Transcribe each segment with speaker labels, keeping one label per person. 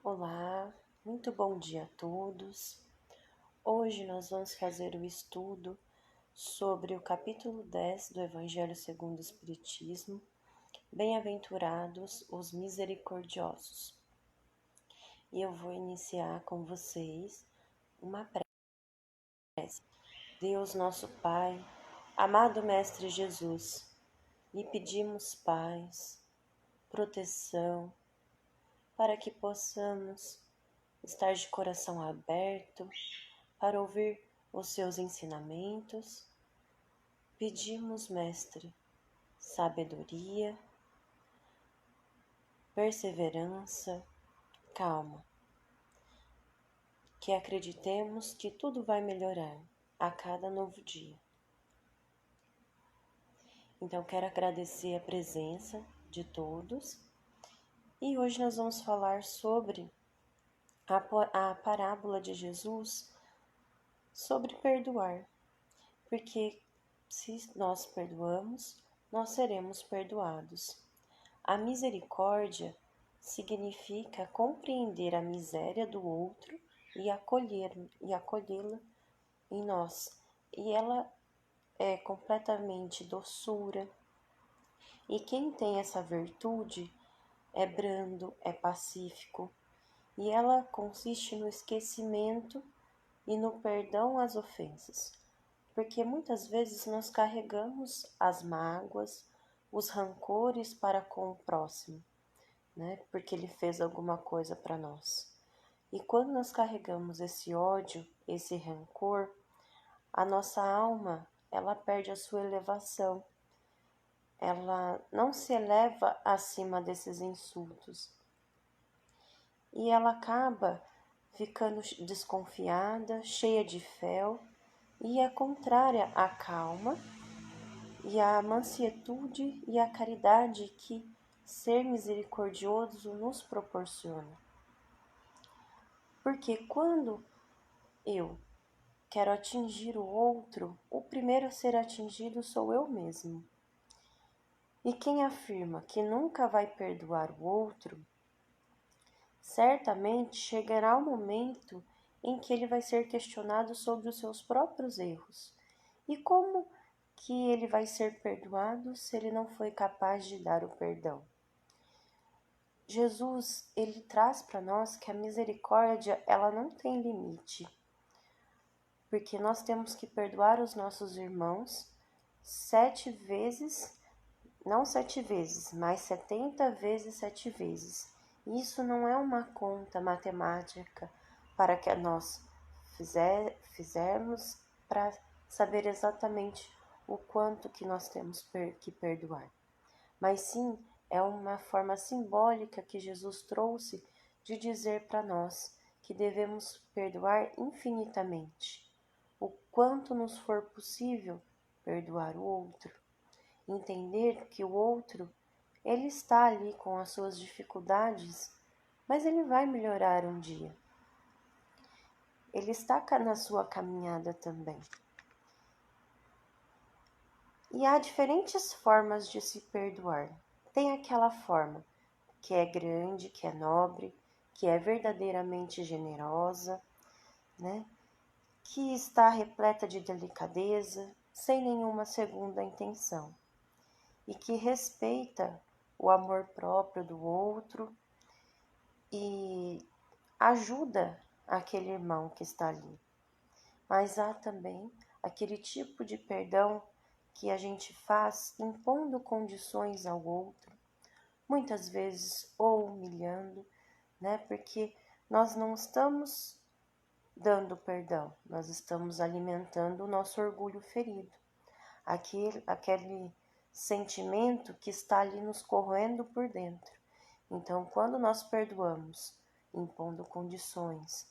Speaker 1: Olá, muito bom dia a todos. Hoje nós vamos fazer o estudo sobre o capítulo 10 do Evangelho segundo o Espiritismo. Bem-aventurados os misericordiosos. E eu vou iniciar com vocês uma prece. Deus nosso Pai, amado Mestre Jesus, lhe pedimos paz, proteção, para que possamos estar de coração aberto para ouvir os seus ensinamentos. Pedimos, Mestre, sabedoria, perseverança, calma, que acreditemos que tudo vai melhorar a cada novo dia. Então, quero agradecer a presença de todos e hoje nós vamos falar sobre a parábola de Jesus sobre perdoar, porque se nós perdoamos, nós seremos perdoados. A misericórdia significa compreender a miséria do outro e acolhê-la em nós. E ela é completamente doçura. E quem tem essa virtude é brando, é pacífico. E ela consiste no esquecimento e no perdão às ofensas. Porque muitas vezes nós carregamos as mágoas, os rancores para com o próximo, né? Porque ele fez alguma coisa para nós. E quando nós carregamos esse ódio, esse rancor, a nossa alma, ela perde a sua elevação. Ela não se eleva acima desses insultos. E ela acaba ficando desconfiada, cheia de fel, e é contrária à calma e à mansietude e à caridade que ser misericordioso nos proporciona. Porque quando eu quero atingir o outro, o primeiro a ser atingido sou eu mesmo. E quem afirma que nunca vai perdoar o outro, certamente chegará o momento em que ele vai ser questionado sobre os seus próprios erros. E como que ele vai ser perdoado se ele não foi capaz de dar o perdão? Jesus, ele traz para nós que a misericórdia, ela não tem limite, porque nós temos que perdoar os nossos irmãos 7 vezes, não 7 vezes, mas 70 vezes 7 vezes. Isso não é uma conta matemática para que nós fizermos para saber exatamente o quanto que nós temos que perdoar. Mas sim, é uma forma simbólica que Jesus trouxe de dizer para nós que devemos perdoar infinitamente, o quanto nos for possível perdoar o outro. Entender que o outro, ele está ali com as suas dificuldades, mas ele vai melhorar um dia. Ele está na sua caminhada também. E há diferentes formas de se perdoar. Tem aquela forma que é grande, que é nobre, que é verdadeiramente generosa, né? Que está repleta de delicadeza, sem nenhuma segunda intenção, e que respeita o amor próprio do outro e ajuda aquele irmão que está ali. Mas há também aquele tipo de perdão que a gente faz impondo condições ao outro, muitas vezes ou humilhando, né? Porque nós não estamos dando perdão, nós estamos alimentando o nosso orgulho ferido, aquele sentimento que está ali nos corroendo por dentro. Então, quando nós perdoamos, impondo condições,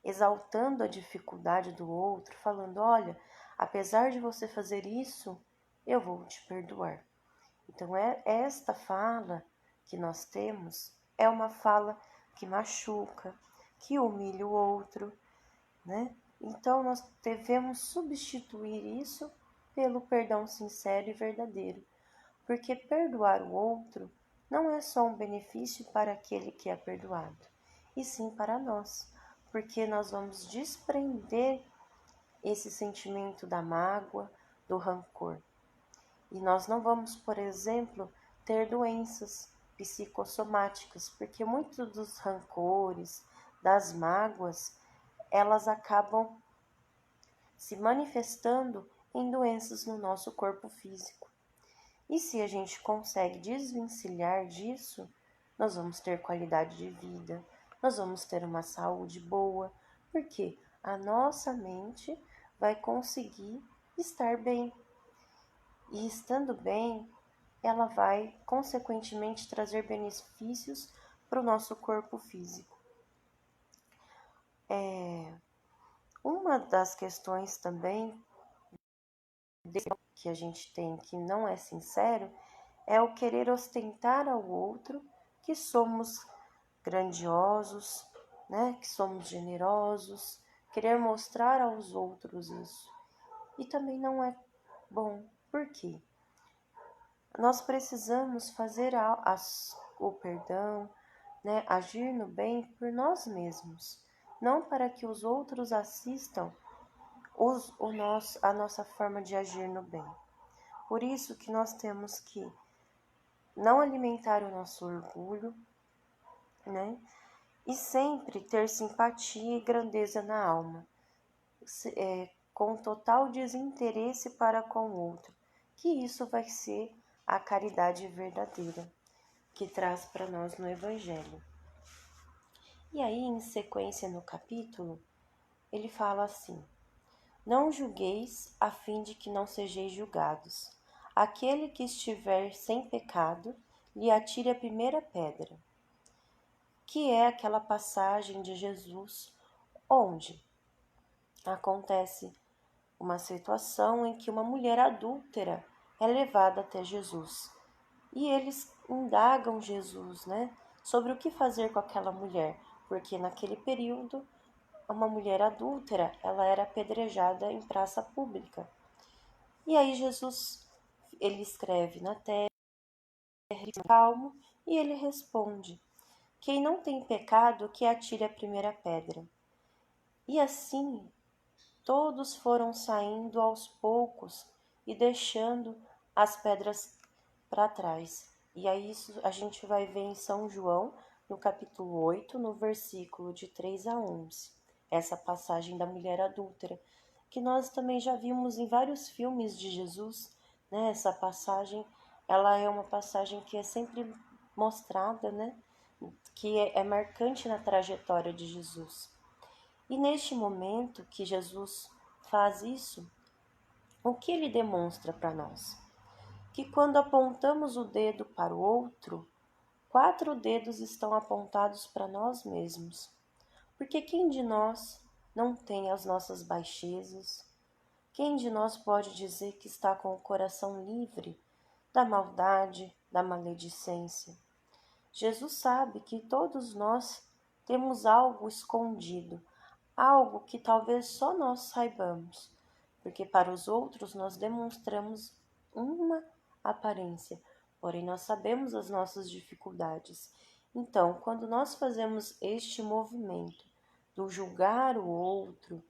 Speaker 1: exaltando a dificuldade do outro, falando: olha, apesar de você fazer isso, eu vou te perdoar. Então, esta fala que nós temos é uma fala que machuca, que humilha o outro, né? Então, nós devemos substituir isso pelo perdão sincero e verdadeiro, porque perdoar o outro não é só um benefício para aquele que é perdoado, e sim para nós, porque nós vamos desprender esse sentimento da mágoa, do rancor. E nós não vamos, por exemplo, ter doenças psicossomáticas, porque muitos dos rancores, das mágoas, elas acabam se manifestando em doenças no nosso corpo físico. E se a gente consegue desvencilhar disso, nós vamos ter qualidade de vida, nós vamos ter uma saúde boa, porque a nossa mente vai conseguir estar bem. E estando bem, ela vai consequentemente trazer benefícios para o nosso corpo físico. Uma das questões também que a gente tem que não é sincero é o querer ostentar ao outro que somos grandiosos, né? Que somos generosos, querer mostrar aos outros isso. E também não é bom. Por quê? Nós precisamos fazer o perdão, né? Agir no bem por nós mesmos, não para que os outros assistam a nossa forma de agir no bem. Por isso que nós temos que não alimentar o nosso orgulho, né? E sempre ter simpatia e grandeza na alma, com total desinteresse para com o outro, que isso vai ser a caridade verdadeira que traz para nós no Evangelho. E aí, em sequência no capítulo, ele fala assim: Não julgueis a fim de que não sejais julgados. Aquele que estiver sem pecado, lhe atire a primeira pedra. Que é aquela passagem de Jesus onde acontece uma situação em que uma mulher adúltera é levada até Jesus. E eles indagam Jesus, né, sobre o que fazer com aquela mulher, porque naquele período uma mulher adúltera, ela era apedrejada em praça pública. E aí Jesus, ele escreve na terra, calmo, e ele responde: Quem não tem pecado, que atire a primeira pedra. E assim, todos foram saindo aos poucos e deixando as pedras para trás. E aí isso a gente vai ver em São João, no capítulo 8, no versículo de 3 a 11. Essa passagem da mulher adúltera, que nós também já vimos em vários filmes de Jesus, né? Essa passagem, ela é uma passagem que é sempre mostrada, né? Que é marcante na trajetória de Jesus. E neste momento que Jesus faz isso, o que ele demonstra para nós? Que quando apontamos o dedo para o outro, 4 dedos estão apontados para nós mesmos. Porque quem de nós não tem as nossas baixezas? Quem de nós pode dizer que está com o coração livre da maldade, da maledicência? Jesus sabe que todos nós temos algo escondido, algo que talvez só nós saibamos, porque para os outros nós demonstramos uma aparência, porém nós sabemos as nossas dificuldades. Então, quando nós fazemos este movimento do julgar o outro,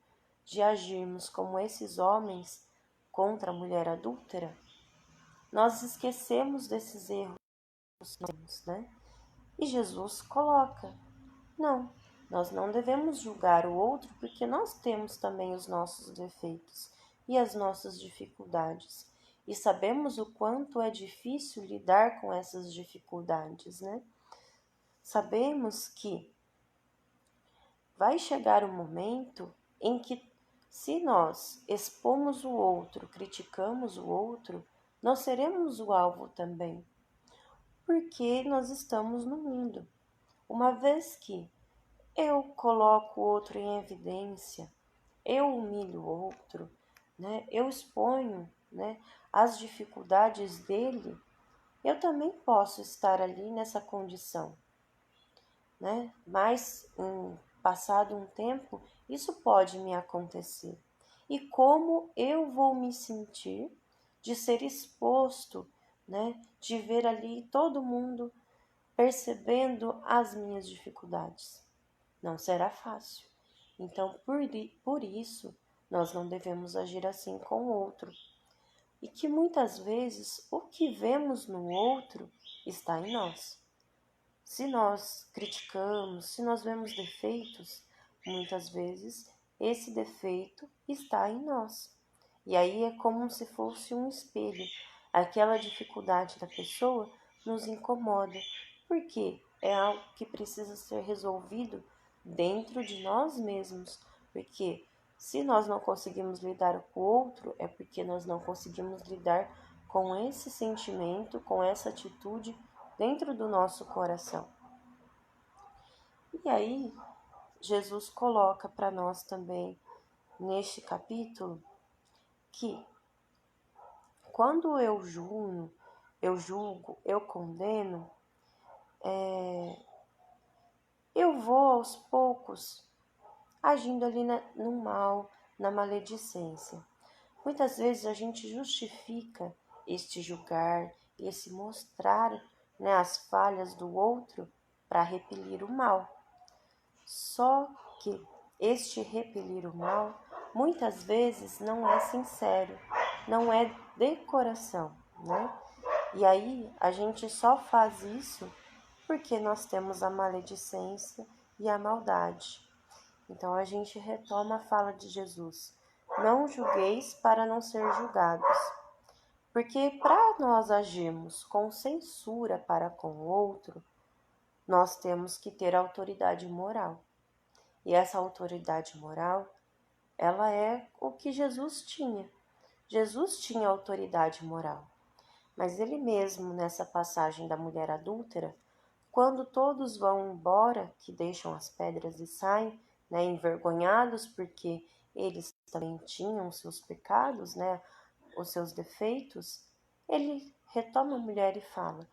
Speaker 1: de agirmos como esses homens contra a mulher adúltera, nós esquecemos desses erros, né? E Jesus coloca: não, nós não devemos julgar o outro porque nós temos também os nossos defeitos e as nossas dificuldades. E sabemos o quanto é difícil lidar com essas dificuldades, né? Sabemos que vai chegar um momento em que, se nós expomos o outro, criticamos o outro, nós seremos o alvo também, porque nós estamos no mundo. Uma vez que eu coloco o outro em evidência, eu humilho o outro, né? Eu exponho, né, as dificuldades dele, eu também posso estar ali nessa condição, né? Mas, passado um tempo, isso pode me acontecer. E como eu vou me sentir de ser exposto, né? De ver ali todo mundo percebendo as minhas dificuldades. Não será fácil. Então, por isso, nós não devemos agir assim com o outro. E que muitas vezes o que vemos no outro está em nós. Se nós criticamos, se nós vemos defeitos, muitas vezes esse defeito está em nós. E aí é como se fosse um espelho. Aquela dificuldade da pessoa nos incomoda, porque é algo que precisa ser resolvido dentro de nós mesmos. Porque se nós não conseguimos lidar com o outro, é porque nós não conseguimos lidar com esse sentimento, com essa atitude dentro do nosso coração. E aí, Jesus coloca para nós também neste capítulo que quando eu julgo, eu condeno, eu vou aos poucos agindo ali no mal, na maledicência. Muitas vezes a gente justifica este julgar, esse mostrar, né, as falhas do outro para repelir o mal. Só que este repelir o mal muitas vezes não é sincero, não é de coração, né? E aí a gente só faz isso porque nós temos a maledicência e a maldade. Então a gente retoma a fala de Jesus: não julgueis para não ser julgados. Porque para nós agirmos com censura para com o outro, nós temos que ter autoridade moral. E essa autoridade moral, ela é o que Jesus tinha. Jesus tinha autoridade moral. Mas ele mesmo, nessa passagem da mulher adúltera, quando todos vão embora, que deixam as pedras e saem, né, envergonhados, porque eles também tinham seus pecados, né, os seus defeitos, ele retoma a mulher e fala: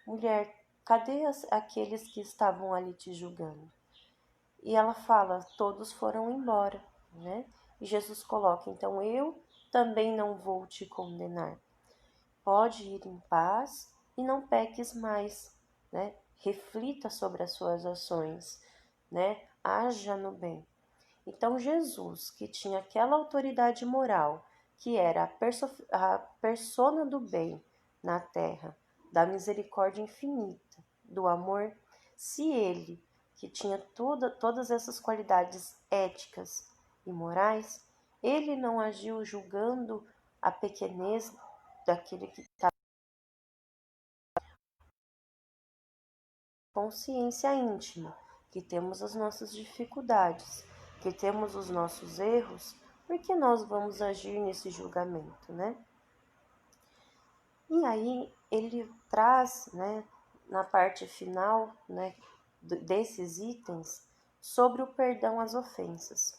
Speaker 1: mulher, cadê aqueles que estavam ali te julgando? E ela fala: todos foram embora, né? E Jesus coloca: então eu também não vou te condenar. Pode ir em paz e não peques mais, né? Reflita sobre as suas ações, né? Haja no bem. Então Jesus, que tinha aquela autoridade moral, que era a persona do bem na terra, da misericórdia infinita, do amor, se ele, que tinha todas essas qualidades éticas e morais, ele não agiu julgando a pequenez daquele que está com consciência íntima, que temos as nossas dificuldades, que temos os nossos erros, porque nós vamos agir nesse julgamento, né? E aí ele traz, né, na parte final, né, desses itens, sobre o perdão às ofensas.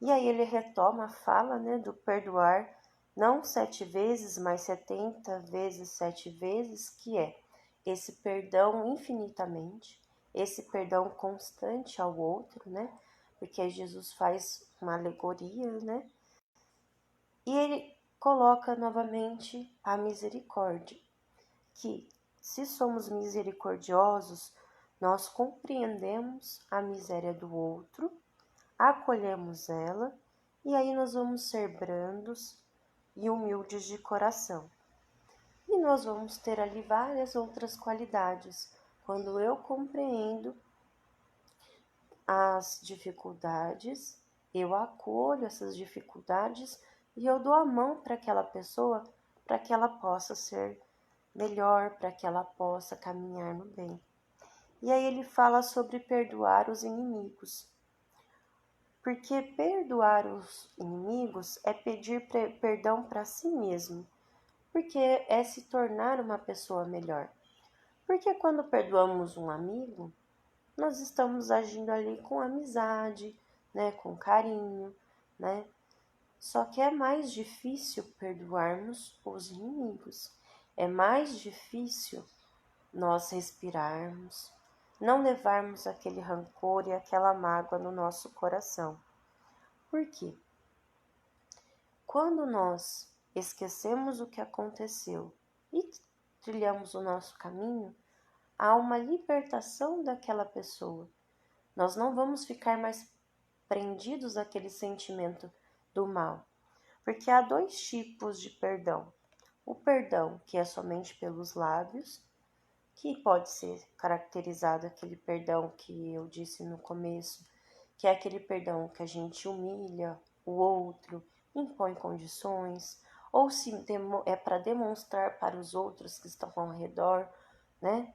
Speaker 1: E aí ele retoma a fala, né, do perdoar não 7 vezes, mas 70 vezes 7 vezes, que é esse perdão infinitamente, esse perdão constante ao outro, né? Porque Jesus faz uma alegoria, né? E ele coloca novamente a misericórdia, que se somos misericordiosos, nós compreendemos a miséria do outro, acolhemos ela, e aí nós vamos ser brandos e humildes de coração. E nós vamos ter ali várias outras qualidades. Quando eu compreendo as dificuldades, eu acolho essas dificuldades e eu dou a mão para aquela pessoa para que ela possa ser melhor, para que ela possa caminhar no bem. E aí ele fala sobre perdoar os inimigos. Porque perdoar os inimigos é pedir perdão para si mesmo, porque é se tornar uma pessoa melhor. Porque quando perdoamos um amigo, nós estamos agindo ali com amizade, né, com carinho, né? Só que é mais difícil perdoarmos os inimigos. É mais difícil nós respirarmos, não levarmos aquele rancor e aquela mágoa no nosso coração. Por quê? Quando nós esquecemos o que aconteceu e trilhamos o nosso caminho, há uma libertação daquela pessoa. Nós não vamos ficar mais prendidos àquele sentimento do mal, porque há dois tipos de perdão. O perdão que é somente pelos lábios, que pode ser caracterizado aquele perdão que eu disse no começo, que é aquele perdão que a gente humilha o outro, impõe condições, ou se é para demonstrar para os outros que estão ao redor, né?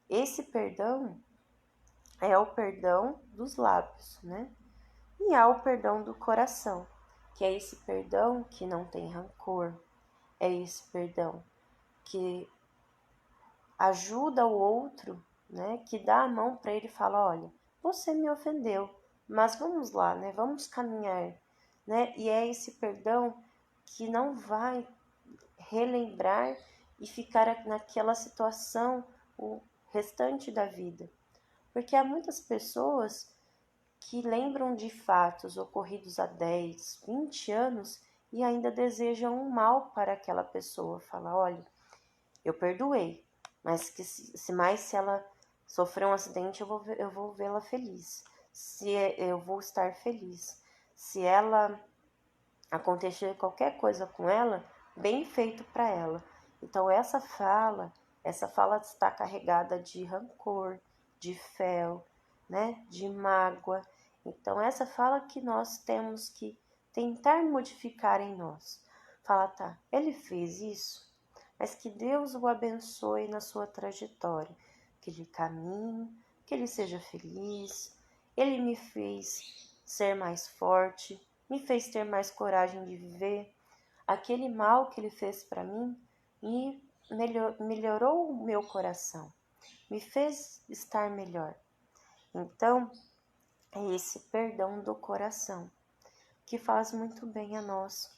Speaker 1: Esse perdão é o perdão dos lábios, né? E há o perdão do coração, que é esse perdão que não tem rancor, é esse perdão que ajuda o outro, né? Que dá a mão para ele e fala, olha, você me ofendeu, mas vamos lá, né? Vamos caminhar, né? E é esse perdão que não vai relembrar e ficar naquela situação o restante da vida. Porque há muitas pessoas que lembram de fatos ocorridos há 10, 20 anos e ainda desejam um mal para aquela pessoa. Fala, olha, eu perdoei, mas que se ela sofrer um acidente, eu vou vê-la feliz. Eu vou estar feliz. Se ela acontecer qualquer coisa com ela, bem feito para ela. Então essa fala está carregada de rancor, de fel, né, de mágoa. Então essa fala que nós temos que tentar modificar em nós. Fala, tá, ele fez isso, mas que Deus o abençoe na sua trajetória, que ele caminhe, que ele seja feliz. Ele me fez ser mais forte, me fez ter mais coragem de viver. Aquele mal que ele fez para mim me melhorou o meu coração, me fez estar melhor. Então, é esse perdão do coração que faz muito bem a nós,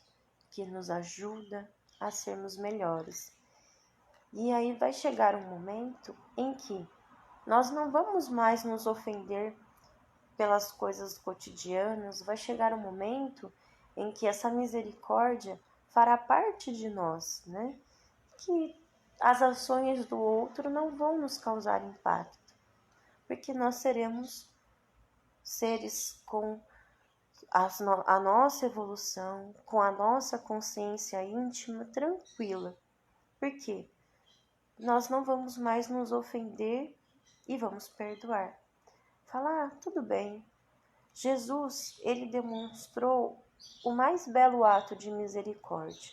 Speaker 1: que nos ajuda a sermos melhores. E aí vai chegar um momento em que nós não vamos mais nos ofender pelas coisas cotidianas, vai chegar um momento em que essa misericórdia fará parte de nós, né? Que as ações do outro não vão nos causar impacto, porque nós seremos seres com a nossa evolução, com a nossa consciência íntima tranquila. Por quê? Nós não vamos mais nos ofender e vamos perdoar. Falar, tudo bem. Jesus, ele demonstrou o mais belo ato de misericórdia,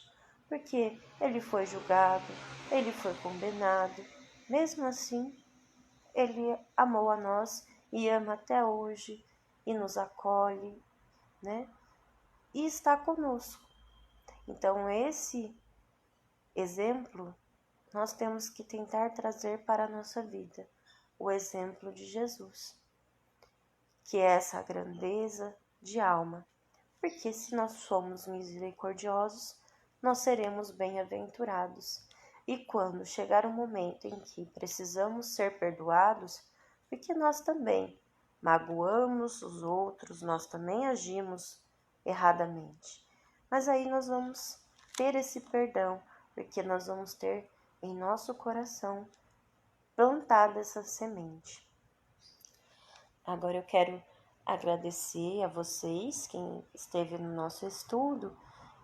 Speaker 1: porque ele foi julgado, ele foi condenado, mesmo assim, ele amou a nós e ama até hoje e nos acolhe, né? E está conosco. Então, esse exemplo nós temos que tentar trazer para a nossa vida, o exemplo de Jesus, que é essa grandeza de alma, porque se nós somos misericordiosos, nós seremos bem-aventurados. E quando chegar o momento em que precisamos ser perdoados, porque nós também magoamos os outros, nós também agimos erradamente. Mas aí nós vamos ter esse perdão, porque nós vamos ter em nosso coração plantada essa semente. Agora eu quero agradecer a vocês, quem esteve no nosso estudo,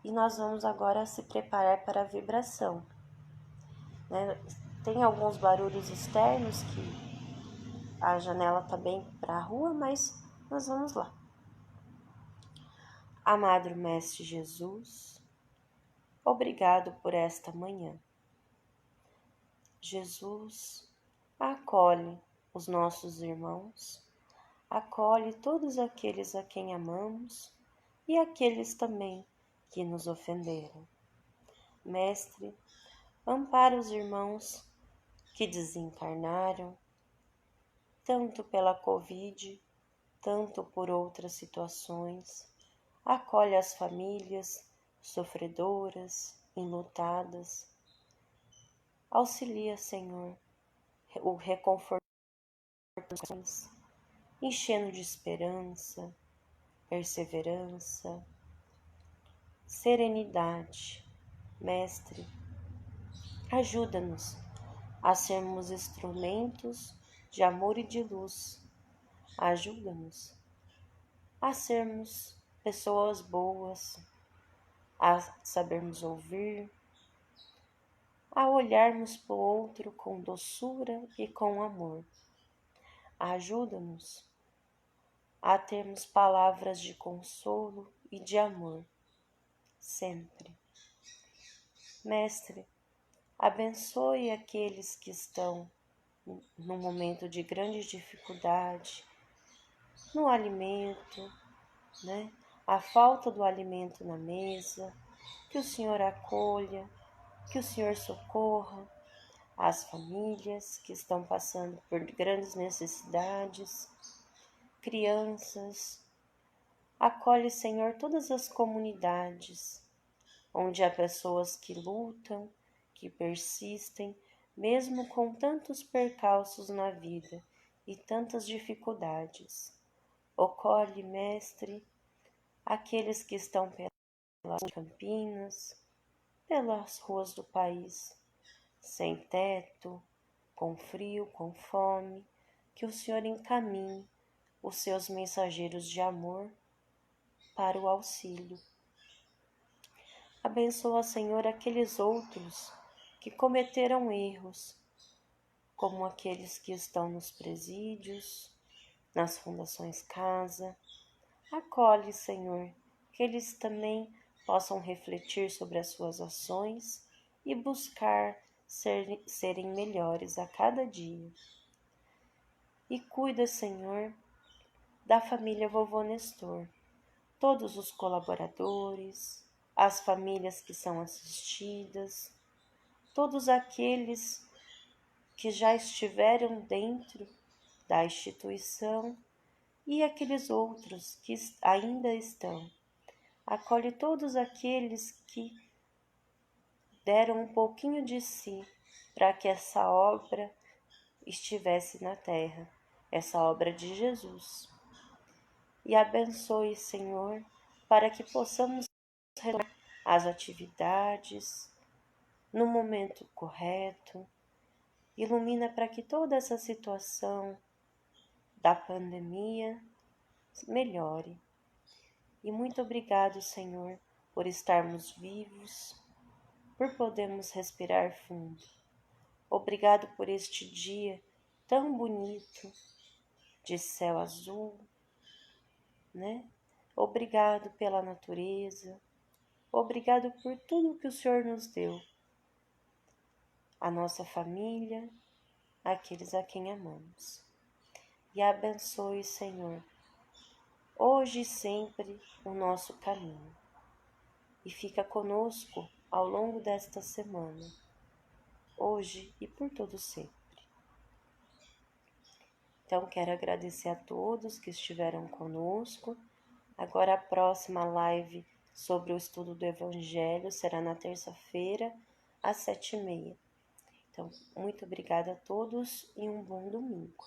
Speaker 1: e nós vamos agora se preparar para a vibração, né? Tem alguns barulhos externos que a janela está bem para a rua, mas nós vamos lá. Amado Mestre Jesus, obrigado por esta manhã. Jesus, acolhe os nossos irmãos, acolhe todos aqueles a quem amamos e aqueles também que nos ofenderam. Mestre, ampara os irmãos que desencarnaram, tanto pela Covid, tanto por outras situações. Acolhe as famílias sofredoras, enlutadas. Auxilia, Senhor, o reconforto dos corações, enchendo de esperança, perseverança, serenidade. Mestre, ajuda-nos a sermos instrumentos de amor e de luz. Ajuda-nos a sermos pessoas boas, a sabermos ouvir, a olharmos para o outro com doçura e com amor. Ajuda-nos a termos palavras de consolo e de amor, sempre. Mestre, abençoe aqueles que estão num momento de grande dificuldade, no alimento, a falta do alimento na mesa, que o Senhor acolha, que o Senhor socorra as famílias que estão passando por grandes necessidades, crianças. Acolhe, Senhor, todas as comunidades, onde há pessoas que lutam, que persistem, mesmo com tantos percalços na vida e tantas dificuldades. Acolhe, Mestre, aqueles que estão pelas Campinas, pelas ruas do país, sem teto, com frio, com fome, que o Senhor encaminhe os seus mensageiros de amor para o auxílio. Abençoa, Senhor, aqueles outros que cometeram erros, como aqueles que estão nos presídios, nas fundações casa. Acolhe, Senhor, que eles também possam refletir sobre as suas ações e buscar serem melhores a cada dia. E cuida, Senhor, da família Vovô Nestor, todos os colaboradores, as famílias que são assistidas, todos aqueles que já estiveram dentro da instituição e aqueles outros que ainda estão. Acolhe todos aqueles que deram um pouquinho de si para que essa obra estivesse na terra, essa obra de Jesus. E abençoe, Senhor, para que possamos retomar as atividades no momento correto. Ilumina para que toda essa situação da pandemia melhore. E muito obrigado, Senhor, por estarmos vivos, por podermos respirar fundo. Obrigado por este dia tão bonito, de céu azul, Obrigado pela natureza, obrigado por tudo que o Senhor nos deu, a nossa família, aqueles a quem amamos. E abençoe, Senhor, hoje e sempre o nosso caminho. E fica conosco ao longo desta semana, hoje e por todo sempre. Então, quero agradecer a todos que estiveram conosco. Agora a próxima live sobre o estudo do Evangelho será na terça-feira, às 7h30. Então, muito obrigada a todos e um bom domingo.